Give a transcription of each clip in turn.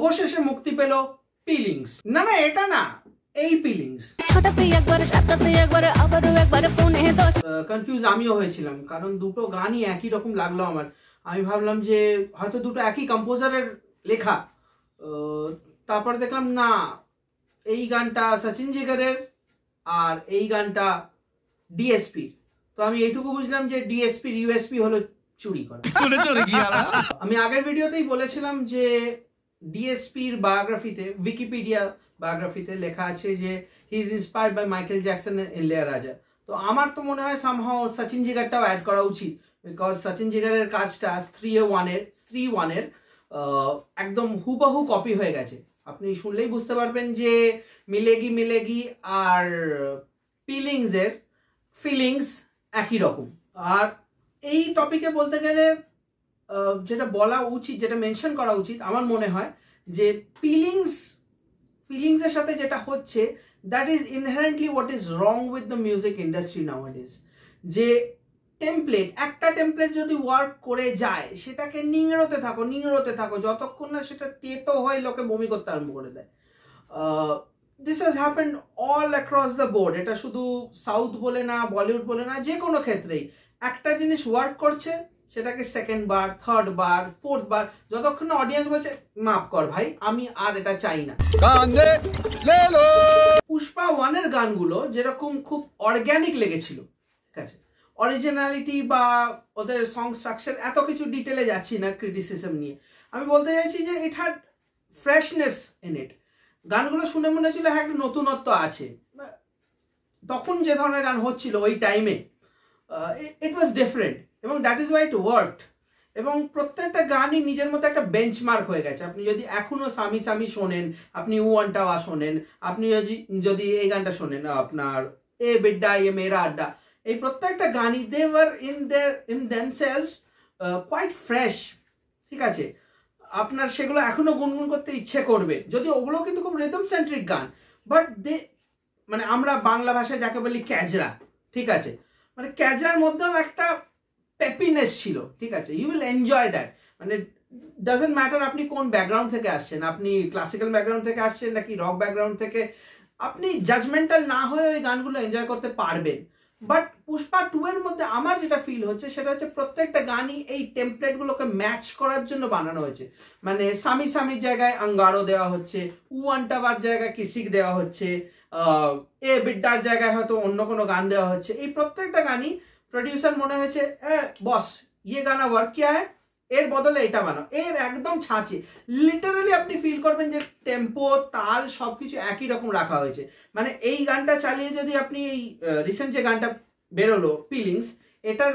অবশেষে মুক্তি পেল ফিলিংস। না না এটা না, এই ফিলিংস। কনফিউজ আমিও হয়েছিলাম, কারণ দুটো গানই একই রকম লাগলো আমার। আমি ভাবলাম যে হয়তো দুটো একই কম্পোজারের লেখা, তারপর দেখলাম না, এই গানটা সচিন জিগারের আর এই গানটা ডিএসপির। তো আমি এইটুকু বুঝলাম যে ডিএসপির ইউএসপি হলো চুরি করা। আমি আগের ভিডিওতেই বলেছিলাম যে ডিএসপির বায়োগ্রাফিতে, উইকিপিডিয়া বায়োগ্রাফিতে লেখা আছে যে he is inspired by Michael Jackson and Ilaiyaraaja. তো আমার তো মনে হয় সামহাও সচিন জিগারটাও অ্যাড করা উচিত, বিকজ সচিন জিগারের কাজটা স্ত্রী ওয়ানের একদম হুবহু কপি হয়ে গেছে। আপনি শুনলেই বুঝতে পারবেন যে মিলেগি মিলেগি আর ফিলিংস একই রকম। আর এই টপিকে বলতে গেলে যেটা বলা উচিত, যেটা মেনশন করা উচিত, আমার মনে হয় যে ফিলিংসের সাথে যেটা হচ্ছে, that is inherently what is wrong with the music industry নাওয়াডেজ। যে একটা টেমপ্লেট যদি ওয়ার্ক করে যায়, সেটাকে নিংড়োতে থাকো যতক্ষণ না সেটা তেতো হয়, লোকে বমি করতে আরম্ভ করে দেয়। This has happened all across the board. এটা শুধু সাউথ বলে না, বলিউড বলে না, যে কোনো ক্ষেত্রেই একটা জিনিস ওয়ার্ক করছে, সেটাকে সেকেন্ড বার, থার্ড বার, ফোর্থ বার, যতক্ষণ না অডিয়েন্স বলছে মাফ কর ভাই, আমি আর এটা চাই না। পুষ্পা 1 এর গানগুলো যেরকম খুব অর্গ্যানিক লেগেছিল, ঠিক আছে, অরিজিনালিটি বা ওদের সং স্ট্রাকচার এত কিছু ডিটেলে যাচ্ছি না ক্রিটিসিজম নিয়ে। আমি বলতে চাইছি যে it had freshness in it. গানগুলো শুনে মনে হচ্ছিল হ্যাঁ একটা নতুনত্ব আছে। তখন যে ধরনের গান হচ্ছিল ওই টাইমে, ইট ওয়াজ ডিফারেন্ট, এবং that is why it worked. এবং প্রত্যেকটা গানই নিজের মতো একটা বেঞ্চমার্ক হয়ে গেছে। আপনি যদি এখনো সামি সামি শোনেন, আপনি ওয়ানটাওয়া শোনেন, আপনি যদি এই গানটা শোনেন আপনার এ বিড্ডা এ মেরা আড্ডা, এই প্রত্যেকটা গানই they were in themselves quite fresh, ঠিক আছে। আপনার সেগুলো এখনো গুনগুন করতে ইচ্ছে করবে, যদি ওগুলো কিন্তু খুব রিদম সেন্ট্রিক গান, বাট মানে আমরা বাংলা ভাষায় যাকে বলি ক্যাজরা, ঠিক আছে, মানে ক্যাজরার মধ্যেও একটা পেপিনেস ছিল, ঠিক আছে। You will enjoy that. মানে ডাজন্ট ম্যাটার আপনি কোন ব্যাকগ্রাউন্ড থেকে আসছেন, আপনি ক্লাসিক্যাল ব্যাকগ্রাউন্ড থেকে আসছেন নাকি রক ব্যাকগ্রাউন্ড থেকে, আপনি জাজমেন্টাল না হয়ে ওই গানগুলো এনজয় করতে পারবেন। বাট পুষ্পা 2 এর মধ্যে আমার যেটা ফিল হচ্ছে, সেটা হচ্ছে প্রত্যেকটা গানই এই টেমপ্লেটগুলোকে ম্যাচ করার জন্য বানানো হয়েছে। মানে সামি সামির জায়গায় আঙ্গারো দেওয়া হচ্ছে, উয়ান্টাবার জায়গায় কিসিক দেওয়া হচ্ছে, এ বিড্ডার জায়গায় হয়তো অন্য কোনো গান দেওয়া হচ্ছে। এই প্রত্যেকটা গানই প্রডিউসার মনে হয়েছে বস ইয়ে গানা ওয়ার্ক কিয়া হ্যায়, এর বদলে এটা বানাও, এর একদম ছাঁচে। লিটারালি আপনি ফিল করবেন যে টেম্পো, তাল সবকিছু একই রকম রাখা হয়েছে। মানে এই গানটা চালিয়ে যদি আপনি এই রিসেন্ট যে গানটা বেরোলো ফিলিংস, এটার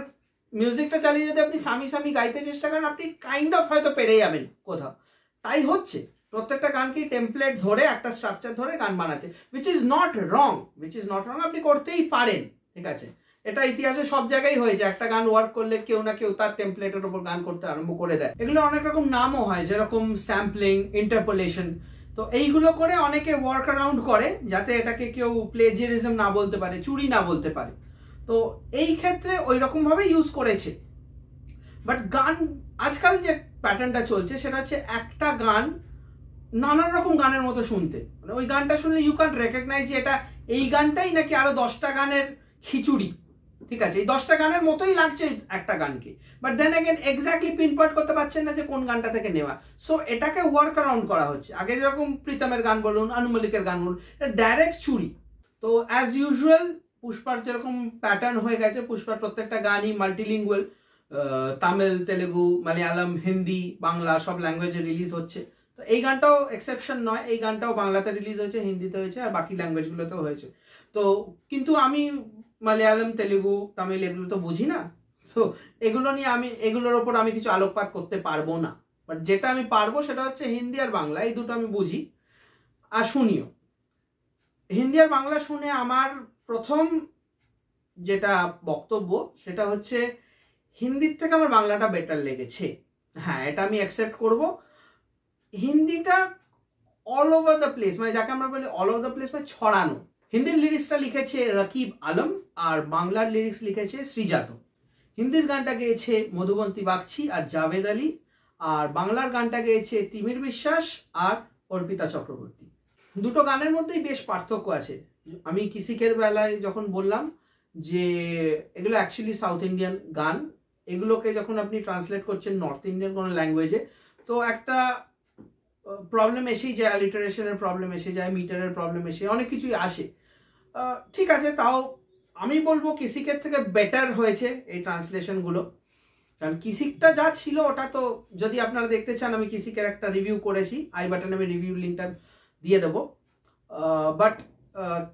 মিউজিকটা চালিয়ে যদি আপনি সামি সামি গাইতে চেষ্টা করেন, আপনি কাইন্ড অফ হয়তো পেরে যাবেন কোথাও। তাই হচ্ছে প্রত্যেকটা গানকে টেমপ্লেট ধরে, একটা স্ট্রাকচার ধরে গান বানাচ্ছে, উইচ ইজ নট রং। আপনি করতেই পারেন, ঠিক আছে। এটা ইতিহাসে সব জায়গায় হয়েছে, একটা গান ওয়ার্ক করলে কেউ না কেউ তার টেমপ্লেটের উপর গান করতে আরম্ভ করে দেয়। এগুলো অনেক রকম নামও হয়, যেরকম স্যাম্পলিং, ইন্টারপোলেশন। তো এইগুলো করে অনেকে ওয়ার্ক অ্যারাউন্ড করে যাতে এটাকে কেউ প্লেজিয়ারিজম না বলতে পারে, চুরি না বলতে পারে। তো এই ক্ষেত্রে ওই রকম ভাবে ইউজ করেছে। বাট গান আজকাল যে প্যাটার্নটা চলছে, সেটা হচ্ছে একটা গান নানান রকম গানের মতো শুনতে। মানে ওই গানটা শুনলে ইউ ক্যান্ট রেকগনাইজ যে এটা এই গানটাই নাকি আরো 10টা গানের খিচুড়ি, ঠিক আছে। এই 10টা গানের মতোই লাগছে একটা গানকে, but then again exactly pinpoint করতে পারছেন না যে কোন গানটা থেকে নেওয়া। সো এটাকে ওয়ার্ক অ্যারাউন্ড করা হচ্ছে। আগে যেরকম প্রীতমের গান বলুন, আনু মল্লিকের গান বলুন, এটা ডাইরেক্ট চুরি। তো অ্যাজ ইউজুয়াল পুষ্পার যেরকম প্যাটার্ন হয়ে গেছে, পুষ্পার প্রত্যেকটা গানই মাল্টিলিঙ্গুয়াল, তামিল, তেলেগু, মালয়ালম, হিন্দি, বাংলা সব ল্যাঙ্গুয়েজে রিলিজ হচ্ছে। তো এই গানটাও এক্সেপশন নয়, এই গানটাও বাংলাতে রিলিজ হয়েছে, হিন্দিতে হয়েছে, আর বাকি ল্যাঙ্গুয়েজগুলোতেও হয়েছে। তো কিন্তু আমি মালয়ালম, তেলেগু, তামিল এগুলো তো বুঝি না, তো এগুলো নিয়ে এগুলোর ওপর আমি কিছু আলোকপাত করতে পারবো না। বাট যেটা আমি পারবো সেটা হচ্ছে হিন্দি আর বাংলা, এই দুটো আমি বুঝি আর শুনিও। হিন্দি আর বাংলা শুনে আমার প্রথম যেটা বক্তব্য, সেটা হচ্ছে হিন্দির থেকে আমার বাংলাটা বেটার লেগেছে। হ্যাঁ, এটা আমি অ্যাকসেপ্ট করব। হিন্দিটা অল ওভার দ্য প্লেস, মানে যাকে আমরা বলি অল ওভার দ্য প্লেস, মানে ছড়ানো। হিন্দির লিরিক্সটা লিখেছে রকিব আলম, আর বাংলার লিরিক্স লিখেছে শ্রীজাত। হিন্দির গানটা গেয়েছে মধুবন্তী বাগচি আর জাভেদ আলী, আর বাংলার গানটা গেয়েছে তিমির বিশ্বাস আর অর্পিতা চক্রবর্তী। দুটো গানের মধ্যেই বেশ পার্থক্য আছে। আমি কিসিকের বেলায় যখন বললাম যে এগুলো অ্যাকচুয়ালি সাউথ ইন্ডিয়ান গান, এগুলোকে যখন আপনি ট্রান্সলেট করছেন নর্থ ইন্ডিয়ান কোনো ল্যাঙ্গুয়েজে, তো একটা প্রবলেম এসেই যায়, অ্যালিটারেশনের প্রবলেম এসে যায়, মিটারের প্রবলেম এসে অনেক কিছুই আসে। ঠিক আছে, তাও আমি বলবো কিসিকের থেকে বেটার হয়েছে এই ট্রান্সলেশনগুলো। কারণ কিসিকটা যা ছিল ওটা তো, যদি আপনারা দেখতে চান আমি কিসিকের একটা রিভিউ করেছি, আই বাটনে আমি রিভিউ লিঙ্কটা দিয়ে দেবো। বাট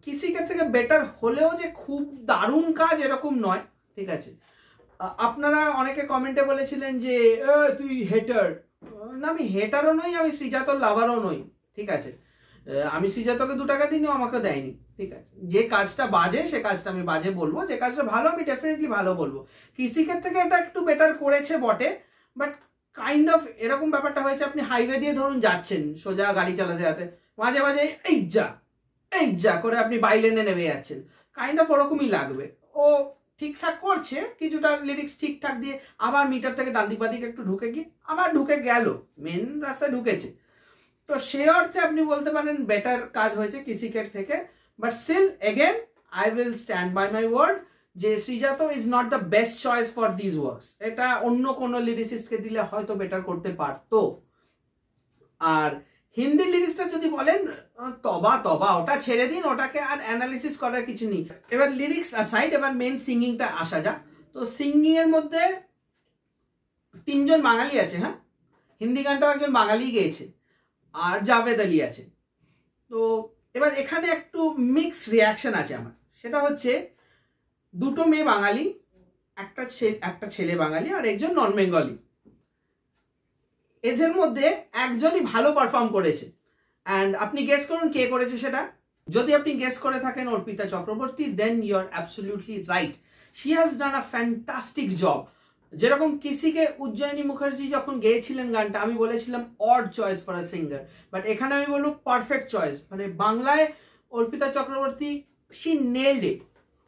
কিসিকের থেকে বেটার হলেও যে খুব দারুণ কাজ এরকম নয়, ঠিক আছে। আপনারা অনেকে কমেন্টে বলেছিলেন যে তুই হেটার। না, আমি হেটারও নই, আমি শ্রীজাতর লাভারও নই, ঠিক আছে। আমি শ্রীজাতকে 2 টাকা দিইনি, আমাকে দেয়নি, ঠিক আছে। যে কাজটা বাজে সে কাজটা আমি বাজে বলবো, যে কাজটা ভালো আমি ডেফিনেটলি ভালো বলবো। কিসিকের থেকে এটা একটু বেটার করেছে বটে, বাট কাইন্ড অফ এরকম ব্যাপারটা হয়েছে, আপনি হাইওয়ে দিয়ে ধরুন যাচ্ছেন সোজা গাড়ি চালাতে যাতে, মাঝে মাঝে এই যা করে আপনি বাইলেনে নেমে যাচ্ছেন, কাইন্ড অফ ওরকমই লাগবে। ও ঠিকঠাক করছে কিছুটা লিরিক্স ঠিকঠাক দিয়ে, আবার মিটার থেকে ডান দিক বাদিকে একটু ঢুকে গিয়ে আবার ঢুকে গেল, মেন রাস্তায় ঢুকেছে। তো সে অর্থে আপনি বলতে পারেন বেটার কাজ হয়েছে কিসিকের থেকে। But still again I will stand by my word যে Srijato is not the best choice for this works. এটা অন্য কোনো লিরিসিস্টকে দিলে হয়তো বেটার করতে পারতো। আর হিন্দি লিরিক্সটা যদি বলেন তবা ওটা ছেড়ে দিন, ওটাকে আর অ্যানালিসিস করার কিছু নেই। এবার লিরিক্স অ্যাসাইড, এবার মেন সিঙ্গিংটা আসা যাক। তো সিঙ্গিং এর মধ্যে 3 জন বাঙালি আছে, হ্যাঁ, হিন্দি গানটাও একজন বাঙালি গেয়েছে, আর জাভেদ আলী আছে। তো এবার এখানে একটু মিক্স রিয়াকশন আছে আমার, সেটা হচ্ছে 2টো মেয়ে বাঙালি, একটা ছেলে বাঙালি আর একজন নন বেঙ্গলি। এদের মধ্যে একজনই ভালো পারফর্ম করেছে, অ্যান্ড আপনি গেস করুন কে করেছে সেটা। যদি আপনি গেস করে থাকেন Arpita Chakraborty, then you are absolutely right. She has done a fantastic job. যেরকম কিসিকে উজ্জয়িনী মুখার্জি যখন গেয়েছিলেন গানটা, আমি বলেছিলাম odd choice for a singer, but এখানে আমি বলবো পারফেক্ট চয়েস। মানে বাংলায় Arpita Chakraborty she nailed it,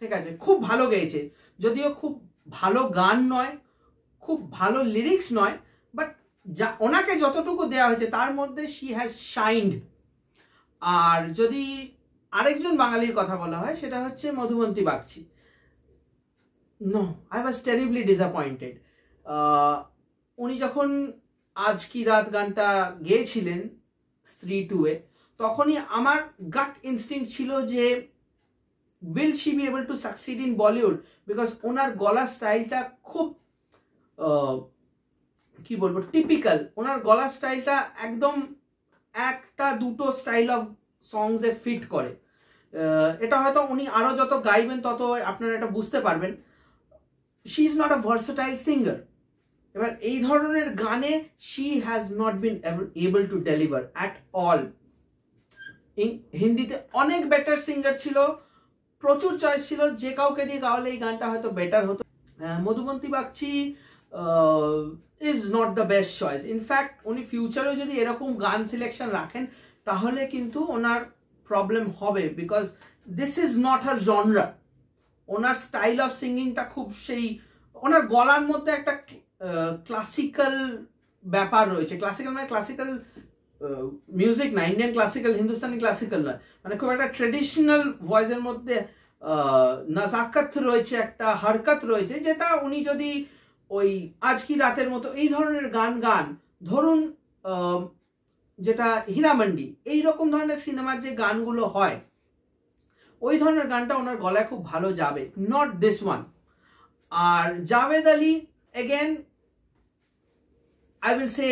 ঠিক আছে, খুব ভালো গেয়েছে। যদিও খুব ভালো গান নয়, খুব ভালো লিরিক্স নয়, বাট যা ওনাকে যতটুকু দেওয়া হয়েছে তার মধ্যে শি হ্যাজ শাইন্ড। আর যদি আরেকজন বাঙালির কথা বলা হয় সেটা হচ্ছে Madhubanti Bagchi. No, I was terribly disappointed. উনি যখন আজ কি রাত গানটা গেয়েছিলেন স্ত্রী 2-এ, তখনই আমার গাট ইনস্টিংক্ট ছিল যে will she be able to succeed in Bollywood, because ওনার গলার স্টাইলটা খুব কি বলবো টিপিক্যাল। ওনার গলার স্টাইলটা একদম 1-2টো স্টাইল অফ সংসে ফিট করে। এটা হয়তো উনি আরো যত গাইবেন তত আপনারা এটা বুঝতে পারবেন। She is not a versatile singer. এবার এই ধরনের গানে she has not been able to deliver at all. হিন্দিতে অনেক বেটার সিঙ্গার ছিল, প্রচুর চয়েস ছিল, যে কাউকে দিয়ে গাওয়ালে এই গানটা হয়তো বেটার হতো। Madhubanti Bagchi is not the best choice. In fact উনি ফিউচারেও যদি এরকম গান সিলেকশন রাখেন তাহলে কিন্তু ওনার প্রবলেম হবে, because this is not her genre. ওনার স্টাইল অফ সিঙ্গিংটা খুব সেই, ওনার গলার মধ্যে একটা ক্লাসিক্যাল ব্যাপার রয়েছে। ক্লাসিক্যাল মানে ক্লাসিক্যাল মিউজিক না, ইন্ডিয়ান ক্লাসিক্যাল, হিন্দুস্তানি ক্লাসিক্যাল নয়, মানে খুব একটা ট্রেডিশনাল ভয়েসের মধ্যে নাজাকাত রয়েছে, একটা হরকত রয়েছে, যেটা উনি যদি ওই আজ কি রাতের মতো এই ধরনের গান ধরুন, যেটা হীরামান্ডি এইরকম ধরনের সিনেমার যে গানগুলো হয়, ওই ধরনের গানটা ওনার গলায় খুব ভালো যাবে, নট দিস ওয়ান। আর Javed Ali, again I will say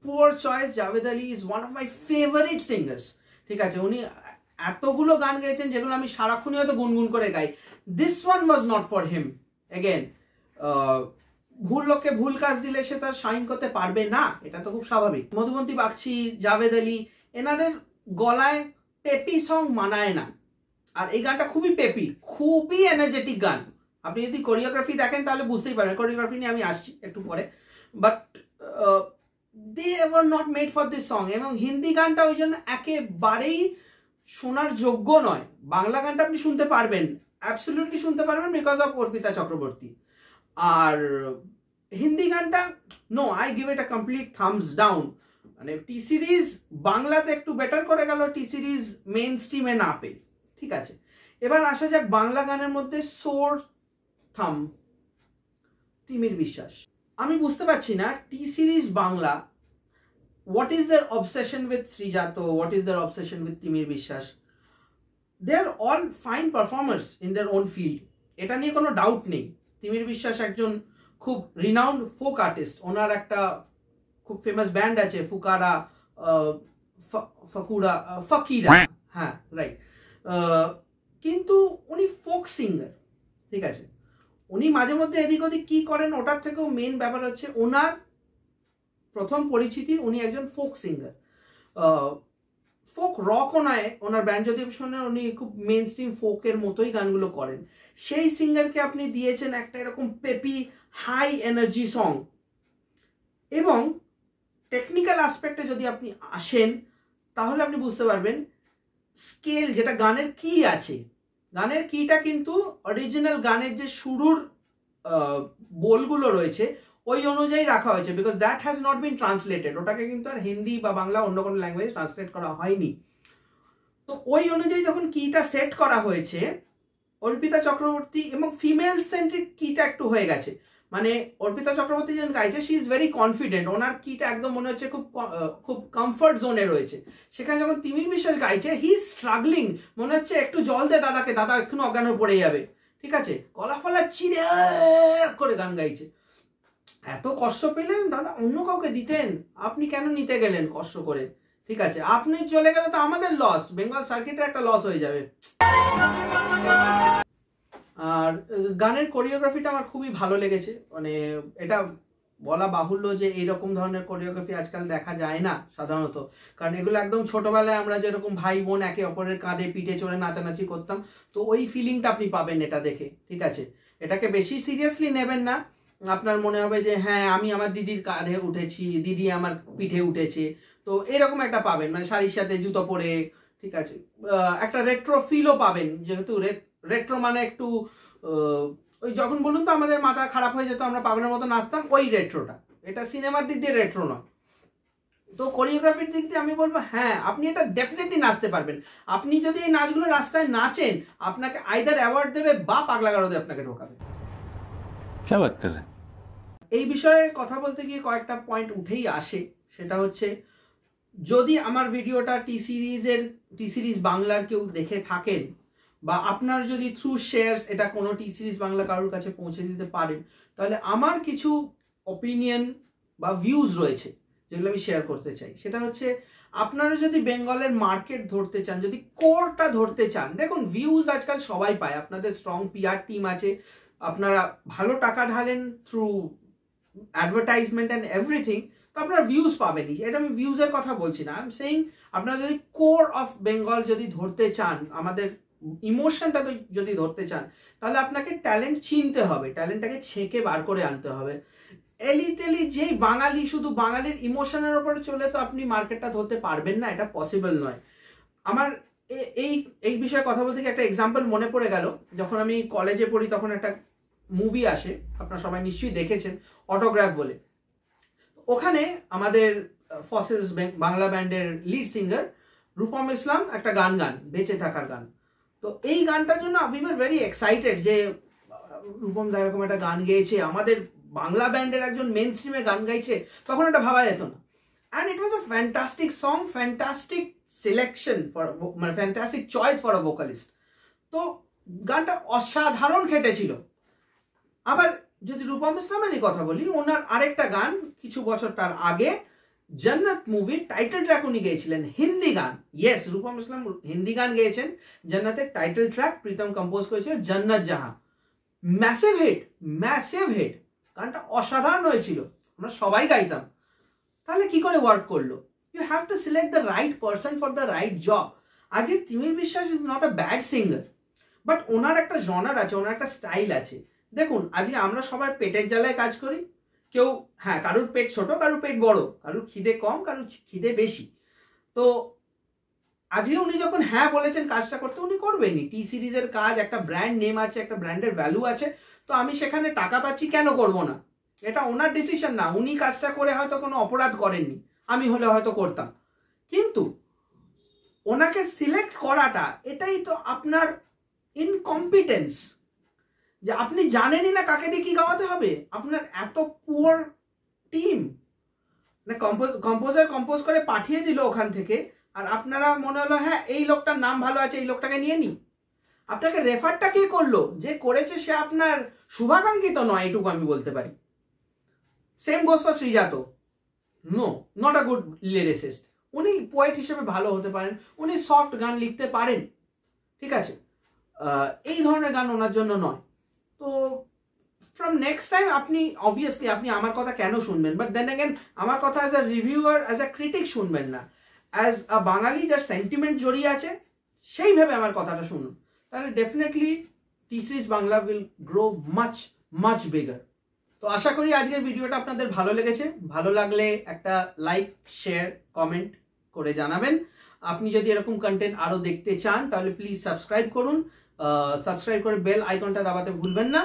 poor choice. Javed Ali is one of my favourite singers, ঠিক আছে। উনি এতগুলো গান গেয়েছেন যেগুলো আমি সারাক্ষণই হয়তো গুনগুন করে গাই। This one was not for him. Again ভুল লোককে ভুল কাজ দিলে সে তার শাইন করতে পারবে না, এটা তো খুব স্বাভাবিক। মধুবন্তী বাগচি, জাভেদ আলী, এনাদের গলায় পেপি সং মানায় না। আর এই গানটা খুবই পেপি, খুবই এনার্জেটিক গান। আপনি যদি কোরিওগ্রাফি দেখেন তাহলে বুঝতেই পারবেন, কোরিওগ্রাফি নিয়ে আমি আসছি একটু পরে। But they were not made for this song. এবং হিন্দি গানটা ওই জন্য একেবারেই শোনার যোগ্য নয়। বাংলা গানটা আপনি শুনতে পারবেন, অ্যাবসলিউটলি শুনতে পারবেন, বিকজ অফ অর্পিতা চক্রবর্তী। আর হিন্দি গানটা no, I give it a complete thumbs down. মানে টি সিরিজ বাংলাতে একটু বেটার করে গেল, টি সিরিজ মেইন স্ট্রিমে না পেয়ে। ঠিক আছে, এবার আসা যাক বাংলা গানের মধ্যে সোর থাম তিমির বিশ্বাস। আমি বুঝতে পারছি না T Series Bangla what is their obsession with Srijato, what is their obsession with Timir বিশ্বাস? They are all fine performers in their own field, এটা নিয়ে কোনো ডাউট নেই। তিমির বিশ্বাস একজন খুব রিনাউন্ড ফোক আর্টিস্ট, ওনার একটা খুব ফেমাস ব্যান্ড আছে ফুকারা ফকিরা, হ্যাঁ রাইট। কিন্তু উনি ফোক সিঙ্গার, ঠিক আছে, উনি মাঝে মধ্যে এদিক ওদিক কি করেন, ওটার থেকেও মেন ব্যাপার হচ্ছে ওনার প্রথম পরিচিতি, উনি একজন ফোক সিঙ্গার। ফোক রকও নয়, ওনার ব্যান্ড যদি শোনেন উনি খুব মেন স্ট্রিম ফোকের মতোই গানগুলো করেন। সেই সিঙ্গারকে আপনি দিয়েছেন একটা এরকম পেপি হাই এনার্জি সং, এবং টেকনিক্যাল অ্যাসপেক্টে যদি আপনি আসেন তাহলে আপনি বুঝতে পারবেন স্কেল, যেটা গানের কি আছে, গানের কিটা কিন্তু অরিজিনাল গানের যে শুরুর বোলগুলো রয়েছে ওই অনুযায়ী রাখা হয়েছে, because that has not been translated. ওটাকে কিন্তু আর হিন্দি বা বাংলা অন্য কোনো ল্যাঙ্গুয়েজ ট্রান্সলেট করা হয়নি। তো ওই অনুযায়ী যখন কিটা সেট করা হয়েছে, অর্পিতা চক্রবর্তী এবং ফিমেল সেন্ট্রিক কিটা একটু হয়ে গেছে। মানে অর্পিতা চক্রবর্তী যখন গাইছে শি ইজ ভেরি কনফিডেন্ট, ওনার কিটা একদম মনে হচ্ছে খুব কমফর্ট জোনে রয়েছে। সেখানে যখন তিমির বিশ্বাস গাইছে হি ইজ স্ট্রাগলিং, মনে হচ্ছে একটু জল দে দাদাকে, দাদা একটু অজ্ঞান পড়ে যাবে। ঠিক আছে, গলা ফলা চিড়ে করে গান গাইছে। এত কষ্ট পেলেন দাদা, অন্য কাউকে দিতেন, আপনি কেন নিতে গেলেন কষ্ট করে? ঠিক আছে, আপনি চলে গেলে তো আমাদের লস, বেঙ্গল সার্কিটের একটা লস হয়ে যাবে। আর গানের কোরিওগ্রাফিটা আমার খুবই ভালো লেগেছে। মানে এটা বলা বাহুল্য যে এইরকম ধরনের কোরিওগ্রাফি আজকাল দেখা যায় না সাধারণত, কারণ এগুলো একদম ছোটবেলায় আমরা যেরকম ভাই বোন একে অপরের কাঁধে পিঠে চড়ে নাচানাচি করতাম, তো ওই ফিলিংটা আপনি পাবেন এটা দেখে। ঠিক আছে, এটাকে বেশি সিরিয়াসলি নেবেন না, আপনার মনে হবে যে হ্যাঁ আমি আমার দিদির কাঁধে উঠেছি, দিদি আমার পিঠে উঠেছে, তো এরকম একটা পাবেন, মানে শাড়ির সাথে জুতো পরে। ঠিক আছে, একটা রেট্রো ফিলও পাবেন, যেহেতু রেট্রো মানে একটু ওই যখন বলুন তো আমাদের মাথা খারাপ হয়ে যেত, আমরা পাগলের মতো নাচতাম, ওই রেট্রোটা। এটা সিনেমার দিক দিয়ে রেট্রো নয়। তো কোরিওগ্রাফির দিক দিয়ে আমি বলবো হ্যাঁ আপনি এটা ডেফিনেটলি নাচতে পারবেন। আপনি যদি এই নাচগুলো রাস্তায় নাচেন, আপনাকে আইদার অ্যাওয়ার্ড দেবে বা পাগলা গারদে আপনাকে ঢোকাবে। এই বিষয়ে কথা বলতে গিয়ে কয়েকটা পয়েন্ট উঠেই আসে, সেটা হচ্ছে যদি আমার ভিডিওটা টি সিরিজ বাংলার কেউ দেখে থাকেন, বা আপনার যদি থ্রু শেয়ারস এটা কোনো টি সিরিজ বাংলা কারোর কাছে পৌঁছে দিতে পারেন, তাহলে আমার কিছু অপিনিয়ন বা ভিউজ রয়েছে যেগুলো আমি শেয়ার করতে চাই। সেটা হচ্ছে আপনারা যদি বেঙ্গলের মার্কেট ধরতে চান, যদি কোরটা ধরতে চান, দেখুন ভিউজ আজকাল সবাই পায়, আপনাদের স্ট্রং পিআর টিম আছে, আপনারা ভালো টাকা ঢালেন থ্রু অ্যাডভার্টাইজমেন্ট অ্যান্ড এভরিথিং, তো আপনারা ভিউজ পাবেনই। এটা আমি ভিউজের কথা বলছি না, আই এম সেইং আপনারা যদি কোর অফ বেঙ্গল যদি ধরতে চান, আমাদের ইমোশনটা যদি ধরতে চান, তাহলে আপনাকে ট্যালেন্ট চিনতে হবে, ট্যালেন্টটাকে ছেঁকে বার করে আনতে হবে। এলিতেলি যেই বাঙালি শুধু বাঙালির ইমোশনের উপরে চলে তো আপনি মার্কেটটা ধরতে পারবেন না, এটা পসিবল নয়। আমার এই বিষয়ে কথা বলতে গিয়ে একটা এক্সাম্পল মনে পড়ে গেল। যখন আমি কলেজে পড়ি তখন একটা মুভি আসে, আপনারা সবাই নিশ্চয়ই দেখেছেন, অটোগ্রাফ বলে। ওখানে আমাদের ফসিলস বাংলা ব্যান্ডের লিড সিঙ্গার রূপম ইসলাম একটা গান বেঁচে থাকার গান। তো এই গানটার জন্য উই ওয়ার ভেরি এক্সাইটেড যে রূপম দা এরকম একটা গান গেয়েছে, আমাদের বাংলা ব্যান্ডের একজন মেন স্ট্রিমে গান গাইছে, তখন এটা ভাবা যেত না। And it was a fantastic song, fantastic selection for, মানে fantastic choice for a vocalist. তো গানটা অসাধারণ খেটেছিল। আবার যদি রূপম ইসলামেরই কথা বলি, ওনার আরেকটা গান কিছু বছর তার আগে জান্নাত মুভির টাইটেল ট্র্যাক উনি গেয়েছিলেন, হিন্দি গান। ইয়েস, রূপম ইসলাম হিন্দি গান গেয়েছেন, জান্নাতের টাইটেল ট্র্যাক প্রীতম কম্পোজ করেছিল, জান্নাত জাহাঁ। ম্যাসিভ হিট, গানটা অসাধারণ হয়েছিল, আমরা সবাই গাইতাম। তাহলে কি করে ওয়ার্ক করলো? You have to select the right person for the right job. আজকে Timir Biswas is not a bad singer, but ওনার একটা জনার আছে, ওনার একটা স্টাইল আছে। দেখুন আজকে আমরা সবাই পেটের জ্বালায় কাজ করি, কেউ হ্যাঁ কারুর পেট ছোট, কারুর পেট বড়, কারুর খিদে কম, কারুর খিদে বেশি। তো আজকে উনি যখন হ্যাঁ বলেছেন কাজটা করতে, উনি করবেনই। টি সিরিজের কাজ, একটা ব্র্যান্ড নেম আছে, একটা ব্র্যান্ডের ভ্যালু আছে, তো আমি সেখানে টাকা পাচ্ছি কেন করব না? এটা ওনার ডিসিশন না, উনি কাজটা করে হয়তো কোনো অপরাধ করেননি, আমি হলে হয়তো করতাম, কিন্তু ওনাকে সিলেক্ট করাটা এটাই তো আপনার ইনকম্পিটেন্স, যে আপনি জানেনই না কাকে দিয়ে কি গাওয়াতে হবে। আপনার এত পুয়ার টিম, মানে কম্পোজার কম্পোজ করে পাঠিয়ে দিল ওখান থেকে, আর আপনারা মনে হলো হ্যাঁ এই লোকটার নাম ভালো আছে, এই লোকটাকে নিয়ে নি। আপনাকে রেফারটা কে করলো? যে করেছে সে আপনার শুভাকাঙ্ক্ষিত নয়, এটুকু আমি বলতে পারি। Same goes for Srijato, no, not a good lyricist. উনি পোয়েট হিসেবে ভালো হতে পারেন, উনি সফট গান লিখতে পারেন, ঠিক আছে, এই ধরনের গান ওনার জন্য নয়। তো ফ্রম নেক্সট টাইম আপনি অবভিয়াসলি আপনি আমার কথা কেন শুনবেন, বাট দেন অ্যাগেন আমার কথা as a reviewer, as a critic শুনবেন না, অ্যাজ আ বাঙালি যার সেন্টিমেন্ট জড়িয়ে আছে সেই ভেবে আমার কথাটা শুনুন, তাহলে definitely T Series Bangla will grow much much bigger. তো আশা করি আজকের ভিডিওটা আপনাদের ভালো লেগেছে। ভালো লাগলে একটা লাইক, শেয়ার, কমেন্ট করে জানাবেন। আপনি যদি এরকম কন্টেন্ট আরো দেখতে চান তাহলে প্লিজ সাবস্ক্রাইব করুন, সাবস্ক্রাইব করে বেল আইকনটা দাবাতে ভুলবেন না।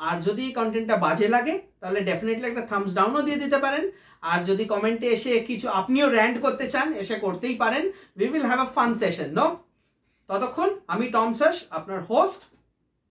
আর যদি কন্টেন্টটা বাজে লাগে তাহলে ডেফিনেটলি একটা থামস ডাউনও দিয়ে দিতে পারেন। আর যদি কমেন্টে এসে কিছু আপনিও র্যান্ট করতে চান, এসে করতেই পারেন। We will have a fun session, no? ততক্ষণ আমি টম শ্বাস, আপনার হোস্ট।